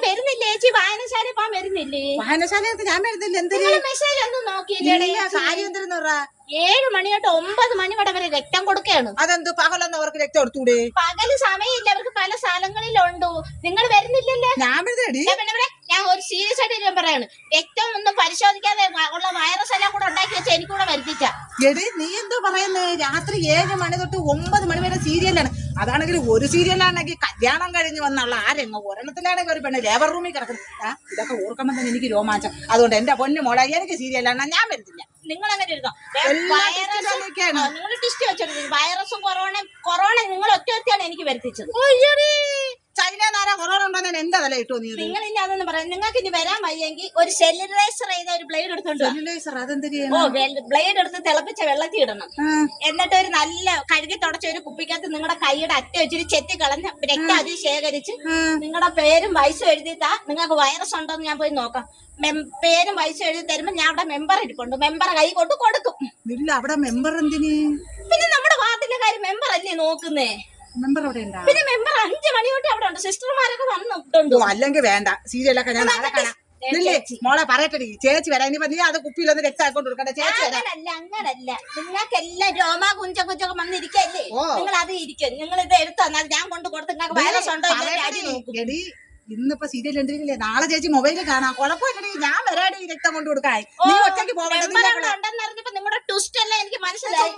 വരുന്നില്ലേ ചേച്ചി? വായനശാല പോകാൻ വരുന്നില്ലേ? വായനശാലത്ത് ഞാൻ വരുന്നില്ല. മെസ്സേജ് ഒന്നും നോക്കിയില്ലേ? കാര്യം എന്തെന്ന് പറ. 7 മണി തൊട്ട് 9 മണി വരെ രക്തം കൊടുക്കുകയാണ്. അതെന്ത് പകലൊന്നും അവർക്ക് രക്തം കൊടുത്തൂടെ? പകല് സമയമില്ല, അവർക്ക് പല സ്ഥലങ്ങളിലുണ്ടോ. നിങ്ങൾ വരുന്നില്ലല്ലേ? ഞാൻ വരുന്നേടി. ഞാൻ ഒരു സീരിയസ് ആയിട്ട് ഞാൻ പറയാണ്, രക്തം ഒന്നും പരിശോധിക്കാതെ ഉള്ള വൈറസ് എല്ലാം കൂടെ ഉണ്ടാക്കി വെച്ചാൽ എനിക്കൂടെ വരുത്തിച്ച. എടി നീ എന്തോ പറയുന്നത്? രാത്രി 7 മണി തൊട്ട് 9 മണി വരെ സീരിയലാണ്. അതാണെങ്കിൽ ഒരു സീരിയലാണെങ്കിൽ കല്യാണം കഴിഞ്ഞ് വന്നുള്ള ആരെങ്ങോ ഒരെണ്ണത്തിലാണെങ്കിൽ ഒരു പെണ്ണ് ലേബർ റൂമിൽ കിടക്കുന്നു. ഇതൊക്കെ ഓർക്കുമ്പോൾ തന്നെ എനിക്ക് രോമാഞ്ചം. അതുകൊണ്ട് എന്റെ പൊന്നു മോളെ, എനിക്ക് സീരിയലാണ്, ഞാൻ വരുന്നില്ല. നിങ്ങൾ അങ്ങനെ ഇരുന്നോ? നിങ്ങൾ ടിസ്റ്റ് വെച്ചെടുത്തു. വൈറസും കൊറോണ നിങ്ങൾ ഒറ്റയാണ് എനിക്ക് വരുത്തിച്ചത്. ചൈന നാരാ കൊറോണ ഉണ്ടോ എന്റെ തല ഇട്ടോ നീ? നിങ്ങൾ ഇനി അതൊന്നും പറയാം. നിങ്ങൾക്ക് ഇനി വരാൻ വയ്യെങ്കിൽ ഒരു സെല്ലുലൈസർ ചെയ്ത ഒരു ബ്ലേഡ് എടുത്തോണ്ട് ബ്ലേഡ് എടുത്ത് തിളപ്പിച്ച വെള്ളത്തിൽ ഇടണം. എന്നിട്ട് ഒരു നല്ല കഴുകി തുടച്ച ഒരു കുപ്പിക്കകത്ത് നിങ്ങളുടെ കൈയുടെ അറ്റ വെച്ചിട്ട് ചെത്തി കളഞ്ഞ് രക്തം അതിൽ ശേഖരിച്ച് നിങ്ങളുടെ പേരും വയസ്സും എഴുതിത്താ. നിങ്ങൾക്ക് വൈറസ് ഉണ്ടോന്ന് ഞാൻ പോയി നോക്കാം. പേരും വയസ്സും എഴുതി തരുമ്പോ ഞാൻ അവിടെ മെമ്പർ ഇരിപ്പുണ്ട്, മെമ്പറെ കൈ കൊണ്ട് കൊടുക്കും. ഇല്ല, അവിടെ മെമ്പർ എന്തിന്? പിന്നെ നമ്മുടെ വാർഡിലെ കാര്യം മെമ്പർ അല്ലേ നോക്കുന്നേ? മെമ്പർ അവിടെ ഉണ്ടാ? പിന്നെ മെമ്പർ 5 മണി തൊട്ട് അവിടെ ഉണ്ട്. സിസ്റ്റർമാരൊക്കെ വന്നിട്ടുണ്ട്. അല്ലെങ്കിൽ വേണ്ട, സീരിയലൊക്കെ ഞാൻ നാളെ കാണാം. മോളെ പറയട്ടെ, ചേച്ചി വരാൻ നീ അത് കുപ്പിയിലൊന്ന് രക്തം ആയിക്കൊണ്ട് കൊടുക്കട്ടെ. ചേച്ചി അങ്ങനല്ല, നിങ്ങൾക്കെല്ലാം രോമാ കുഞ്ചൊക്കെ വന്നിരിക്കല്ലേ, നിങ്ങൾ അത് ഇരിക്കും. നിങ്ങൾ ഇത് എടുത്തു തന്നാൽ ഞാൻ കൊണ്ട് കൊടുത്ത് നിങ്ങൾക്ക് വൈറസ് ഉണ്ടോ എടി. ഇന്നിപ്പോ സീരിയൽ ഉണ്ടെങ്കിലേ നാളെ ചേച്ചി മൊബൈലിൽ കാണാം. കുഴപ്പമില്ലടി, ഞാൻ വരാടി രക്തം കൊണ്ട് കൊടുക്കാൻ. നീ ഒറ്റയ്ക്ക് പോകണ്ടെന്ന് നിങ്ങളുടെ ട്വിസ്റ്റ് എല്ലാം എനിക്ക് മനസ്സിലായി.